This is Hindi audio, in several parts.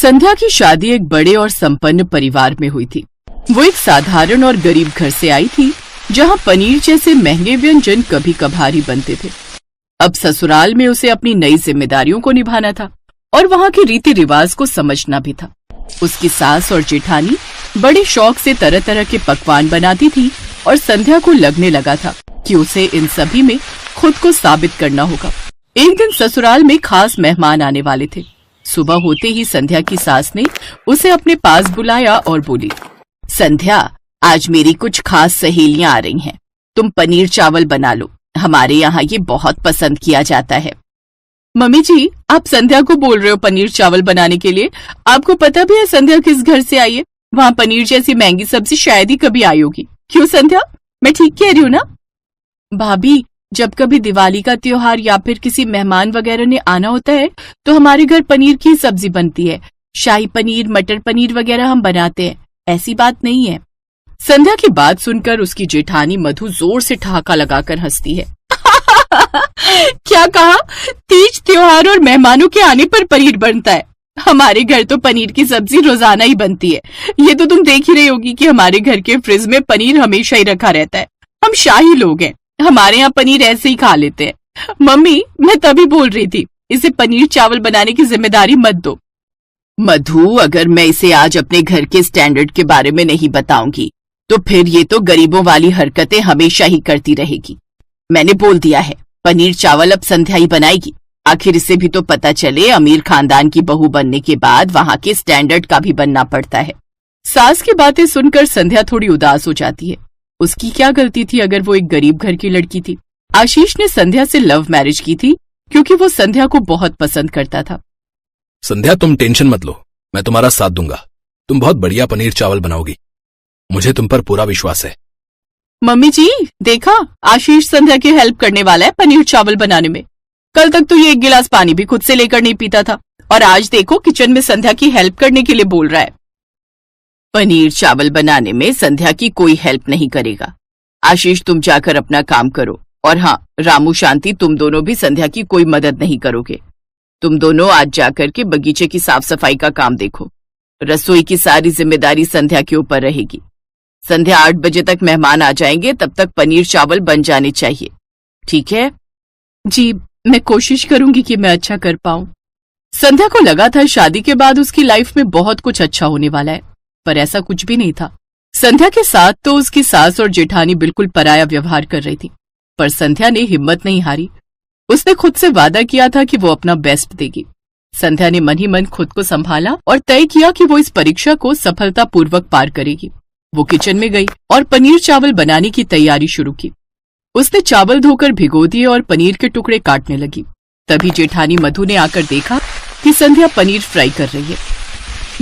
संध्या की शादी एक बड़े और संपन्न परिवार में हुई थी। वो एक साधारण और गरीब घर से आई थी, जहाँ पनीर जैसे महंगे व्यंजन कभी कभार ही बनते थे। अब ससुराल में उसे अपनी नई जिम्मेदारियों को निभाना था और वहाँ के रीति रिवाज को समझना भी था। उसकी सास और जेठानी बड़े शौक से तरह तरह के पकवान बनाती थी और संध्या को लगने लगा था कि उसे इन सभी में खुद को साबित करना होगा। एक दिन ससुराल में खास मेहमान आने वाले थे। सुबह होते ही संध्या की सास ने उसे अपने पास बुलाया और बोली, संध्या, आज मेरी कुछ खास सहेलियां आ रही हैं। तुम पनीर चावल बना लो, हमारे यहाँ ये बहुत पसंद किया जाता है। मम्मी जी, आप संध्या को बोल रहे हो पनीर चावल बनाने के लिए? आपको पता भी है संध्या किस घर से आई है? वहाँ पनीर जैसी महंगी सब्जी शायद ही कभी आई होगी। क्यों संध्या, मैं ठीक कह रही हूँ ना? भाभी, जब कभी दिवाली का त्योहार या फिर किसी मेहमान वगैरह ने आना होता है तो हमारे घर पनीर की सब्जी बनती है। शाही पनीर, मटर पनीर वगैरह हम बनाते हैं, ऐसी बात नहीं है। संध्या की बात सुनकर उसकी जेठानी मधु जोर से ठहाका लगाकर हंसती है। क्या कहा? तीज त्योहार और मेहमानों के आने पर पनीर बनता है? हमारे घर तो पनीर की सब्जी रोजाना ही बनती है। ये तो तुम देख ही रही होगी कि हमारे घर के फ्रिज में पनीर हमेशा ही रखा रहता है। हम शाही लोग हैं, हमारे यहाँ पनीर ऐसे ही खा लेते हैं। मम्मी, मैं तभी बोल रही थी, इसे पनीर चावल बनाने की जिम्मेदारी मत दो। मधु, अगर मैं इसे आज अपने घर के स्टैंडर्ड के बारे में नहीं बताऊंगी तो फिर ये तो गरीबों वाली हरकतें हमेशा ही करती रहेगी। मैंने बोल दिया है, पनीर चावल अब संध्या ही बनाएगी। आखिर इसे भी तो पता चले, अमीर खानदान की बहू बनने के बाद वहाँ के स्टैंडर्ड का भी बनना पड़ता है। सास की बातें सुनकर संध्या थोड़ी उदास हो जाती है। उसकी क्या गलती थी अगर वो एक गरीब घर की लड़की थी? आशीष ने संध्या से लव मैरिज की थी क्योंकि वो संध्या को बहुत पसंद करता था। संध्या, तुम टेंशन मत लो, मैं तुम्हारा साथ दूंगा। तुम बहुत बढ़िया पनीर चावल बनाओगी, मुझे तुम पर पूरा विश्वास है। मम्मी जी, देखा, आशीष संध्या की हेल्प करने वाला है पनीर चावल बनाने में। कल तक तो ये एक गिलास पानी भी खुद से लेकर नहीं पीता था और आज देखो किचन में संध्या की हेल्प करने के लिए बोल रहा है। पनीर चावल बनाने में संध्या की कोई हेल्प नहीं करेगा। आशीष, तुम जाकर अपना काम करो। और हाँ, रामू, शांति, तुम दोनों भी संध्या की कोई मदद नहीं करोगे। तुम दोनों आज जाकर के बगीचे की साफ सफाई का काम देखो। रसोई की सारी जिम्मेदारी संध्या के ऊपर रहेगी। संध्या 8 बजे तक मेहमान आ जाएंगे, तब तक पनीर चावल बन जाने चाहिए, ठीक है? जी, मैं कोशिश करूंगी कि मैं अच्छा कर पाऊं। संध्या को लगा था शादी के बाद उसकी लाइफ में बहुत कुछ अच्छा होने वाला है, पर ऐसा कुछ भी नहीं था। संध्या के साथ तो उसकी सास और जेठानी बिल्कुल पराया व्यवहार कर रही थी, पर संध्या ने हिम्मत नहीं हारी। उसने खुद से वादा किया था कि वो अपना बेस्ट देगी। संध्या ने मन ही मन खुद को संभाला और तय किया कि वो इस परीक्षा को सफलतापूर्वक पार करेगी। वो किचन में गई और पनीर चावल बनाने की तैयारी शुरू की। उसने चावल धोकर भिगो दिए और पनीर के टुकड़े काटने लगी। तभी जेठानी मधु ने आकर देखा कि संध्या पनीर फ्राई कर रही है।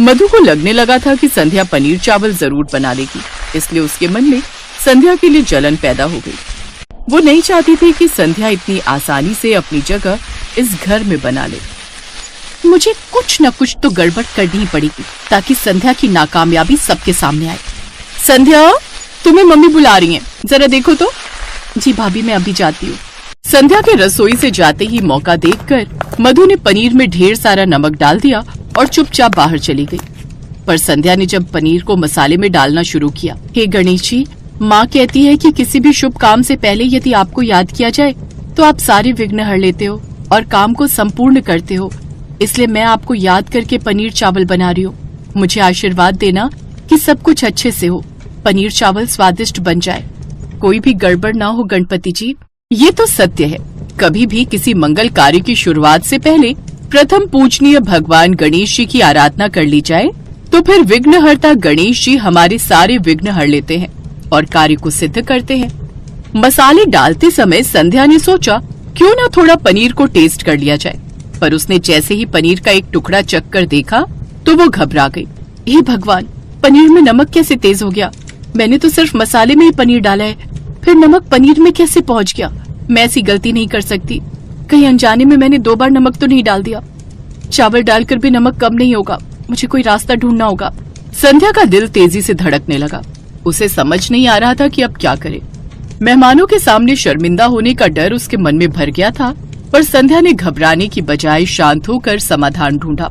मधु को लगने लगा था कि संध्या पनीर चावल जरूर बना लेगी, इसलिए उसके मन में संध्या के लिए जलन पैदा हो गई। वो नहीं चाहती थी कि संध्या इतनी आसानी से अपनी जगह इस घर में बना ले। मुझे कुछ न कुछ तो गड़बड़ करनी ही पड़ेगी ताकि संध्या की नाकामयाबी सबके सामने आए। संध्या, तुम्हें मम्मी बुला रही हैं, जरा देखो तो। जी भाभी, मैं अभी जाती हूँ। संध्या के रसोई से जाते ही मौका देखकर मधु ने पनीर में ढेर सारा नमक डाल दिया और चुपचाप बाहर चली गई। पर संध्या ने जब पनीर को मसाले में डालना शुरू किया, हे गणेश जी, माँ कहती है कि किसी भी शुभ काम से पहले यदि आपको याद किया जाए तो आप सारे विघ्न हर लेते हो और काम को संपूर्ण करते हो। इसलिए मैं आपको याद करके पनीर चावल बना रही हूँ। मुझे आशीर्वाद देना कि सब कुछ अच्छे से हो, पनीर चावल स्वादिष्ट बन जाए, कोई भी गड़बड़ ना हो गणपति जी। ये तो सत्य है, कभी भी किसी मंगल कार्य की शुरुआत से पहले प्रथम पूजनीय भगवान गणेश जी की आराधना कर ली जाए तो फिर विघ्नहर्ता गणेश जी हमारे सारे विघ्न हर लेते हैं और कार्य को सिद्ध करते हैं। मसाले डालते समय संध्या ने सोचा क्यों ना थोड़ा पनीर को टेस्ट कर लिया जाए, पर उसने जैसे ही पनीर का एक टुकड़ा चख कर देखा तो वो घबरा गई। हे भगवान, पनीर में नमक कैसे तेज हो गया? मैंने तो सिर्फ मसाले में ही पनीर डाला है, फिर नमक पनीर में कैसे पहुंच गया? मैं ऐसी गलती नहीं कर सकती, कहीं अनजाने में मैंने 2 बार नमक तो नहीं डाल दिया। चावल डालकर भी नमक कम नहीं होगा, मुझे कोई रास्ता ढूंढना होगा। संध्या का दिल तेजी से धड़कने लगा। उसे समझ नहीं आ रहा था कि अब क्या करे। मेहमानों के सामने शर्मिंदा होने का डर उसके मन में भर गया था, पर संध्या ने घबराने की बजाय शांत होकर समाधान ढूंढा।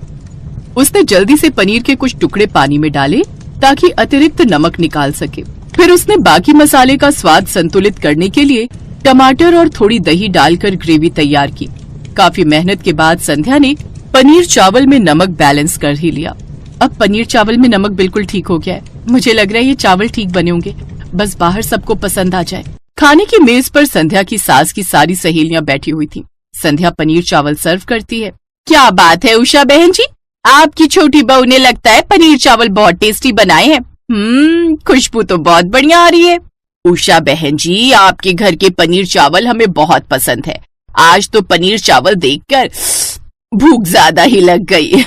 उसने जल्दी से पनीर के कुछ टुकड़े पानी में डाले ताकि अतिरिक्त नमक निकाल सके। फिर उसने बाकी मसाले का स्वाद संतुलित करने के लिए टमाटर और थोड़ी दही डालकर ग्रेवी तैयार की। काफी मेहनत के बाद संध्या ने पनीर चावल में नमक बैलेंस कर ही लिया। अब पनीर चावल में नमक बिल्कुल ठीक हो गया है। मुझे लग रहा है ये चावल ठीक बने होंगे, बस बाहर सबको पसंद आ जाए। खाने की मेज पर संध्या की सास की सारी सहेलियां बैठी हुई थीं। संध्या पनीर चावल सर्व करती है। क्या बात है उषा बहन जी, आपकी छोटी बहू ने लगता है पनीर चावल बहुत टेस्टी बनाए हैं। खुशबू तो बहुत बढ़िया आ रही है। उषा बहन जी, आपके घर के पनीर चावल हमें बहुत पसंद है। आज तो पनीर चावल देखकर भूख ज्यादा ही लग गई।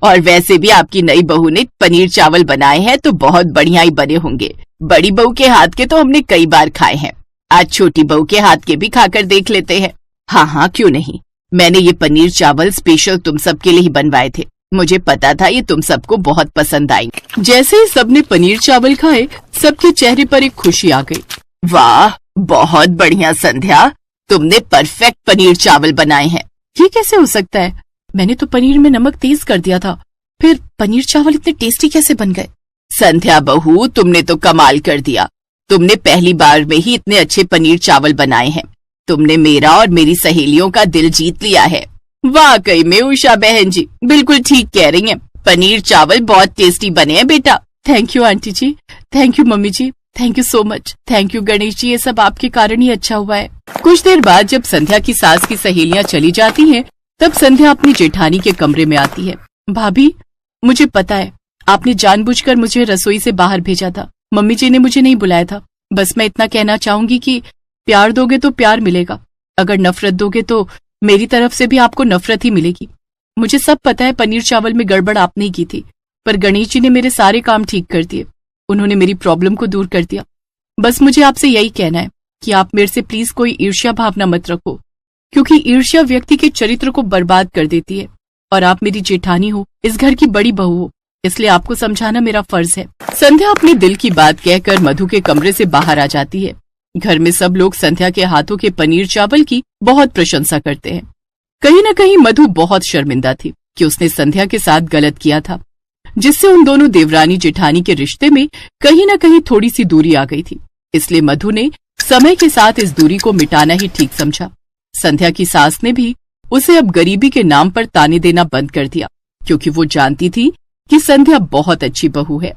और वैसे भी आपकी नई बहू ने पनीर चावल बनाए हैं तो बहुत बढ़िया ही बने होंगे। बड़ी बहू के हाथ के तो हमने कई बार खाए हैं, आज छोटी बहू के हाथ के भी खाकर देख लेते हैं। हाँ, क्यों नहीं। मैंने ये पनीर चावल स्पेशल तुम सबके लिए ही बनवाए थे। मुझे पता था ये तुम सबको बहुत पसंद आएंगे। जैसे ही सबने पनीर चावल खाए, सबके चेहरे पर एक खुशी आ गई। वाह, बहुत बढ़िया संध्या, तुमने परफेक्ट पनीर चावल बनाए हैं। ये कैसे हो सकता है? मैंने तो पनीर में नमक तेज कर दिया था, फिर पनीर चावल इतने टेस्टी कैसे बन गए? संध्या बहू, तुमने तो कमाल कर दिया। तुमने पहली बार में ही इतने अच्छे पनीर चावल बनाए हैं। तुमने मेरा और मेरी सहेलियों का दिल जीत लिया है। वाकई में उषा बहन जी बिल्कुल ठीक कह रही हैं। पनीर चावल बहुत टेस्टी बने हैं बेटा। Thank you aunty ji, thank you mummy ji, thank you so much. Thank you Ganesh ji, ये सब आपके कारण ही अच्छा हुआ है। कुछ देर बाद जब संध्या की सास की सहेलियां चली जाती हैं, तब संध्या अपनी जेठानी के कमरे में आती है। भाभी, मुझे पता है आपने जानबूझकर मुझे रसोई से बाहर भेजा था। मम्मी जी ने मुझे नहीं बुलाया था। बस मैं इतना कहना चाहूंगी कि प्यार दोगे तो प्यार मिलेगा, अगर नफरत दोगे तो मेरी तरफ से भी आपको नफरत ही मिलेगी। मुझे सब पता है पनीर चावल में गड़बड़ आपने ही की थी, पर गणेश जी ने मेरे सारे काम ठीक कर दिए। उन्होंने मेरी प्रॉब्लम को दूर कर दिया। बस मुझे आपसे यही कहना है कि आप मेरे से प्लीज कोई ईर्ष्या भावना मत रखो, क्योंकि ईर्ष्या व्यक्ति के चरित्र को बर्बाद कर देती है। और आप मेरी जेठानी हो, इस घर की बड़ी बहू हो, इसलिए आपको समझाना मेरा फर्ज है। संध्या अपने दिल की बात कहकर मधु के कमरे से बाहर आ जाती है। घर में सब लोग संध्या के हाथों के पनीर चावल की बहुत प्रशंसा करते हैं। कहीं न कहीं मधु बहुत शर्मिंदा थी कि उसने संध्या के साथ गलत किया था, जिससे उन दोनों देवरानी जेठानी के रिश्ते में कहीं न कहीं थोड़ी सी दूरी आ गई थी। इसलिए मधु ने समय के साथ इस दूरी को मिटाना ही ठीक समझा। संध्या की सास ने भी उसे अब गरीबी के नाम पर ताने देना बंद कर दिया, क्योंकि वो जानती थी कि संध्या बहुत अच्छी बहू है।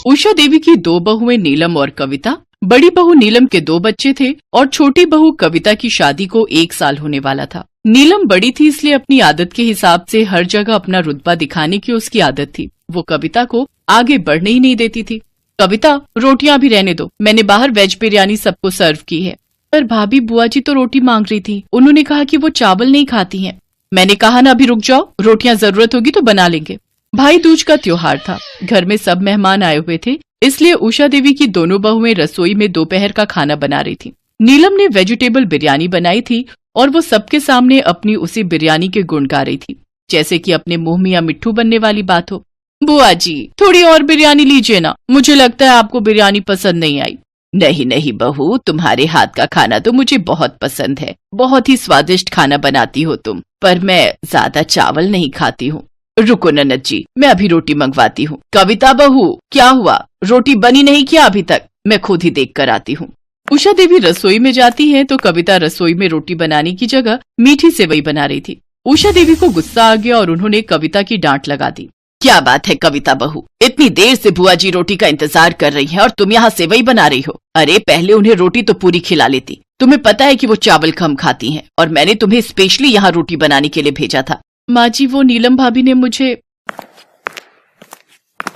उषा देवी की दो बहुएं नीलम और कविता। बड़ी बहू नीलम के 2 बच्चे थे और छोटी बहू कविता की शादी को 1 साल होने वाला था। नीलम बड़ी थी, इसलिए अपनी आदत के हिसाब से हर जगह अपना रुतबा दिखाने की उसकी आदत थी। वो कविता को आगे बढ़ने ही नहीं देती थी। कविता, रोटियां भी रहने दो, मैंने बाहर वेज बिरयानी सबको सर्व की है। पर भाभी, बुआ जी तो रोटी मांग रही थी, उन्होंने कहा कि वो चावल नहीं खाती हैं। मैंने कहा ना, अभी रुक जाओ, रोटियां जरूरत होगी तो बना लेंगे। भाई दूज का त्योहार था, घर में सब मेहमान आए हुए थे, इसलिए उषा देवी की दोनों बहुएं रसोई में दोपहर का खाना बना रही थी। नीलम ने वेजिटेबल बिरयानी बनाई थी और वो सबके सामने अपनी उसी बिरयानी के गुण गा रही थी, जैसे कि अपने मुंह में या मिट्ठू बनने वाली बात हो। बुआ जी, थोड़ी और बिरयानी लीजिए ना, मुझे लगता है आपको बिरयानी पसंद नहीं आई। नहीं नहीं बहू, तुम्हारे हाथ का खाना तो मुझे बहुत पसंद है, बहुत ही स्वादिष्ट खाना बनाती हो तुम, पर मैं ज्यादा चावल नहीं खाती हूँ। रुको ननद जी, मैं अभी रोटी मंगवाती हूँ। कविता बहू, क्या हुआ, रोटी बनी नहीं क्या अभी तक? मैं खुद ही देख कर आती हूँ। उषा देवी रसोई में जाती है तो कविता रसोई में रोटी बनाने की जगह मीठी सेवई बना रही थी। उषा देवी को गुस्सा आ गया और उन्होंने कविता की डांट लगा दी। क्या बात है कविता बहू, इतनी देर से बुआ जी रोटी का इंतजार कर रही हैं और तुम यहाँ सेवई बना रही हो। अरे पहले उन्हें रोटी तो पूरी खिला लेती। तुम्हें पता है कि वो चावल कम खाती हैं और मैंने तुम्हें स्पेशली यहाँ रोटी बनाने के लिए भेजा था। माँ जी, वो नीलम भाभी ने मुझे।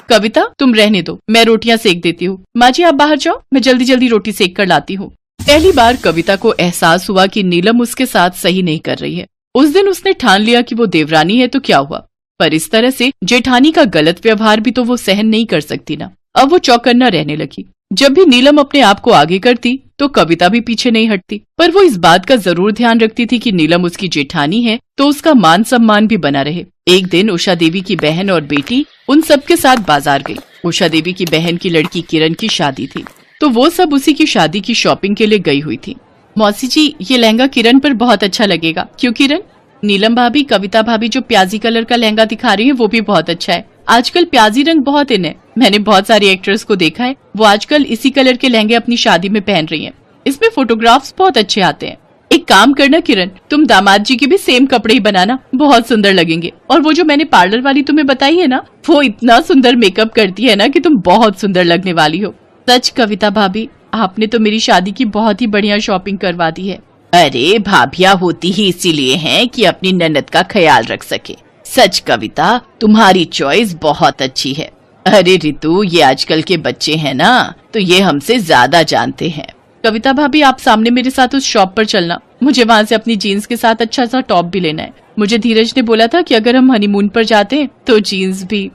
कविता, तुम रहने दो, मैं रोटियां सेक देती हूँ। माँ जी आप बाहर जाओ, मैं जल्दी जल्दी रोटी सेक कर लाती हूँ। पहली बार कविता को एहसास हुआ कि नीलम उसके साथ सही नहीं कर रही है। उस दिन उसने ठान लिया कि वो देवरानी है तो क्या हुआ, पर इस तरह से जेठानी का गलत व्यवहार भी तो वो सहन नहीं कर सकती ना। अब वो चौकन्ना रहने लगी। जब भी नीलम अपने आप को आगे करती तो कविता भी पीछे नहीं हटती, पर वो इस बात का जरूर ध्यान रखती थी कि नीलम उसकी जेठानी है तो उसका मान सम्मान भी बना रहे। एक दिन उषा देवी की बहन और बेटी उन सबके साथ बाजार गई। उषा देवी की बहन की लड़की किरण की शादी थी, तो वो सब उसी की शादी की शॉपिंग के लिए गई हुई थी। मौसी जी, ये लहंगा किरण पर बहुत अच्छा लगेगा। क्यों किरण? नीलम भाभी, कविता भाभी जो प्याजी कलर का लहंगा दिखा रही है वो भी बहुत अच्छा है। आजकल प्याजी रंग बहुत इन है। मैंने बहुत सारी एक्ट्रेस को देखा है, वो आजकल इसी कलर के लहंगे अपनी शादी में पहन रही हैं। इसमें फोटोग्राफ्स बहुत अच्छे आते हैं। एक काम करना किरण, तुम दामाद जी के भी सेम कपड़े ही बनाना, बहुत सुंदर लगेंगे। और वो जो मैंने पार्लर वाली तुम्हें बताई है ना, वो इतना सुंदर मेकअप करती है ना कि तुम बहुत सुंदर लगने वाली हो। सच कविता भाभी, आपने तो मेरी शादी की बहुत ही बढ़िया शॉपिंग करवा दी है। अरे भाभिया होती ही इसीलिए हैं कि अपनी ननद का ख्याल रख सके। सच कविता, तुम्हारी चॉइस बहुत अच्छी है। अरे रितु, ये आजकल के बच्चे हैं ना, तो ये हमसे ज्यादा जानते हैं। कविता भाभी, आप सामने मेरे साथ उस शॉप पर चलना, मुझे वहाँ से अपनी जीन्स के साथ अच्छा सा टॉप भी लेना है। मुझे धीरज ने बोला था कि अगर हम हनीमून पर जाते हैं तो जीन्स भी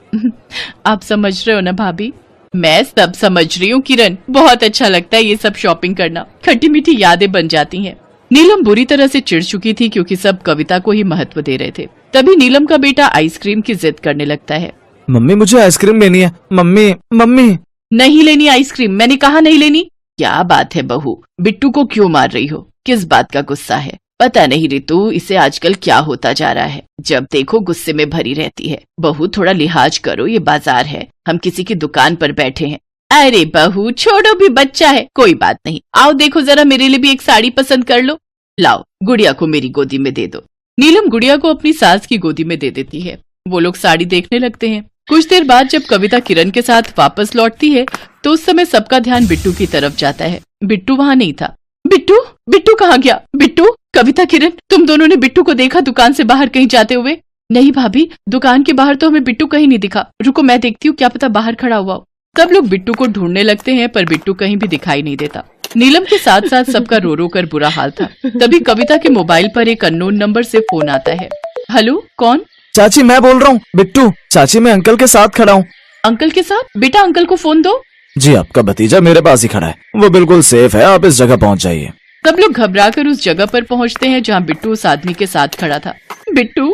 आप समझ रहे हो ना भाभी? मैं सब समझ रही हूँ किरण, बहुत अच्छा लगता है ये सब शॉपिंग करना, खट्टी मीठी यादें बन जाती हैं। नीलम बुरी तरह से चिढ़ चुकी थी क्योंकि सब कविता को ही महत्व दे रहे थे। तभी नीलम का बेटा आइसक्रीम की जिद करने लगता है। मम्मी, मुझे आइसक्रीम लेनी है। Mummy mummy. नहीं लेनी आइसक्रीम, मैंने कहा नहीं लेनी। क्या बात है बहू, बिट्टू को क्यों मार रही हो? किस बात का गुस्सा है? पता नहीं रितु, इसे आजकल क्या होता जा रहा है, जब देखो गुस्से में भरी रहती है। बहू, थोड़ा लिहाज करो, ये बाजार है, हम किसी की दुकान पर बैठे हैं। अरे बहू छोड़ो, भी बच्चा है, कोई बात नहीं। आओ देखो जरा, मेरे लिए भी एक साड़ी पसंद कर लो। लाओ, गुड़िया को मेरी गोदी में दे दो। नीलम गुड़िया को अपनी सास की गोदी में दे देती है। वो लोग साड़ी देखने लगते हैं। कुछ देर बाद जब कविता किरण के साथ वापस लौटती है तो उस समय सबका ध्यान बिट्टू की तरफ जाता है। बिट्टू वहाँ नहीं था। बिट्टू, बिट्टू कहाँ गया? बिट्टू, कविता, किरण, तुम दोनों ने बिट्टू को देखा दुकान से बाहर कहीं जाते हुए? नहीं भाभी, दुकान के बाहर तो हमें बिट्टू कहीं नहीं दिखा। रुको मैं देखती हूँ, क्या पता बाहर खड़ा हुआ हो। सब लोग बिट्टू को ढूंढने लगते हैं पर बिट्टू कहीं भी दिखाई नहीं देता। नीलम के साथ साथ सबका रो रो कर बुरा हाल था। तभी कविता के मोबाइल पर एक अननोन नंबर से फोन आता है। हेलो, कौन? चाची, मैं बोल रहा हूँ। बिट्टू, चाची मैं अंकल के साथ खड़ा हूँ। अंकल के साथ? बेटा अंकल को फोन दो। जी, आपका भतीजा मेरे पास ही खड़ा है, वो बिल्कुल सेफ है, आप इस जगह पहुँच जाइए। सब लोग घबरा कर उस जगह पर पहुंचते हैं जहां बिट्टू उस आदमी के साथ खड़ा था। बिट्टू,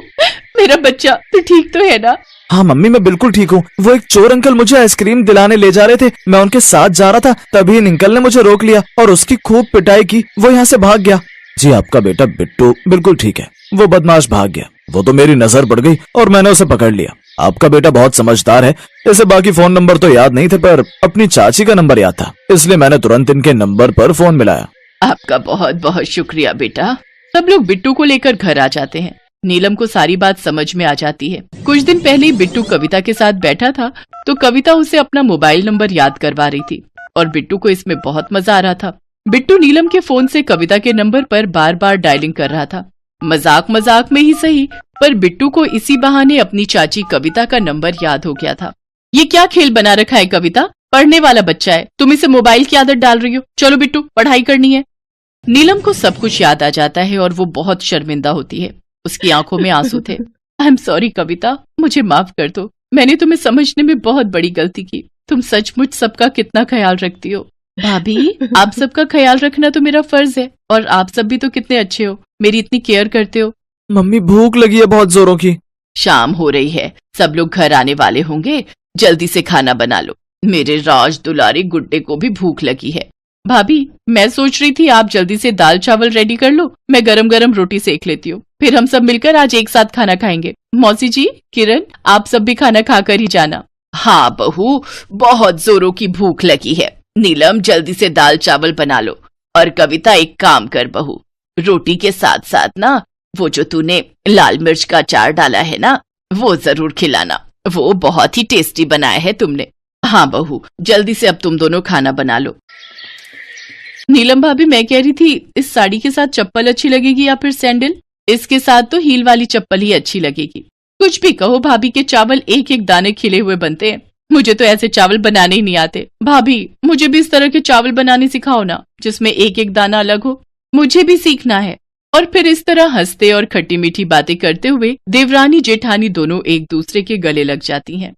मेरा बच्चा, तू ठीक तो है ना? हाँ मम्मी, मैं बिल्कुल ठीक हूँ। वो एक चोर अंकल मुझे आइसक्रीम दिलाने ले जा रहे थे, मैं उनके साथ जा रहा था, तभी इन अंकल ने मुझे रोक लिया और उसकी खूब पिटाई की, वो यहाँ से भाग गया। जी, आपका बेटा बिट्टू बिल्कुल ठीक है, वो बदमाश भाग गया, वो तो मेरी नजर पड़ गई और मैंने उसे पकड़ लिया। आपका बेटा बहुत समझदार है, इसे बाकी फोन नंबर तो याद नहीं थे पर अपनी चाची का नंबर याद था, इसलिए मैंने तुरंत इनके नंबर पर फोन मिलाया। आपका बहुत बहुत शुक्रिया बेटा। सब लोग बिट्टू को लेकर घर आ जाते हैं। नीलम को सारी बात समझ में आ जाती है। कुछ दिन पहले बिट्टू कविता के साथ बैठा था तो कविता उसे अपना मोबाइल नंबर याद करवा रही थी और बिट्टू को इसमें बहुत मजा आ रहा था। बिट्टू नीलम के फोन से कविता के नंबर पर बार बार डायलिंग कर रहा था। मजाक मजाक में ही सही, पर बिट्टू को इसी बहाने अपनी चाची कविता का नंबर याद हो गया था। ये क्या खेल बना रखा है कविता? पढ़ने वाला बच्चा है, तुम इसे मोबाइल की आदत डाल रही हो। चलो बिट्टू, पढ़ाई करनी है। नीलम को सब कुछ याद आ जाता है और वो बहुत शर्मिंदा होती है। उसकी आंखों में आंसू थे। आई एम सॉरी कविता, मुझे माफ कर दो, मैंने तुम्हें समझने में बहुत बड़ी गलती की। तुम सचमुच सबका कितना ख्याल रखती हो। भाभी, आप सबका ख्याल रखना तो मेरा फर्ज है और आप सब भी तो कितने अच्छे हो, मेरी इतनी केयर करते हो। मम्मी, भूख लगी है बहुत जोरों की। शाम हो रही है, सब लोग घर आने वाले होंगे, जल्दी से खाना बना लो। मेरे राज दुलारे गुड्डे को भी भूख लगी है। भाभी, मैं सोच रही थी आप जल्दी से दाल चावल रेडी कर लो, मैं गरम गरम रोटी सेक लेती हूँ, फिर हम सब मिलकर आज एक साथ खाना खाएंगे। मौसी जी, किरण, आप सब भी खाना खाकर ही जाना। हाँ बहू, बहुत जोरों की भूख लगी है। नीलम, जल्दी से दाल चावल बना लो। और कविता, एक काम कर बहू, रोटी के साथ साथ ना वो जो तूने लाल मिर्च का अचार डाला है ना, वो जरूर खिलाना, वो बहुत ही टेस्टी बनाया है तुमने। हाँ बहू, जल्दी से अब तुम दोनों खाना बना लो। नीलम भाभी, मैं कह रही थी इस साड़ी के साथ चप्पल अच्छी लगेगी या फिर सैंडल? इसके साथ तो हील वाली चप्पल ही अच्छी लगेगी। कुछ भी कहो भाभी, के चावल एक एक दाने खिले हुए बनते हैं, मुझे तो ऐसे चावल बनाने ही नहीं आते। भाभी, मुझे भी इस तरह के चावल बनाने सिखाओ ना, जिसमें एक एक दाना अलग हो, मुझे भी सीखना है। और फिर इस तरह हंसते और खट्टी मीठी बातें करते हुए देवरानी जेठानी दोनों एक दूसरे के गले लग जाती हैं।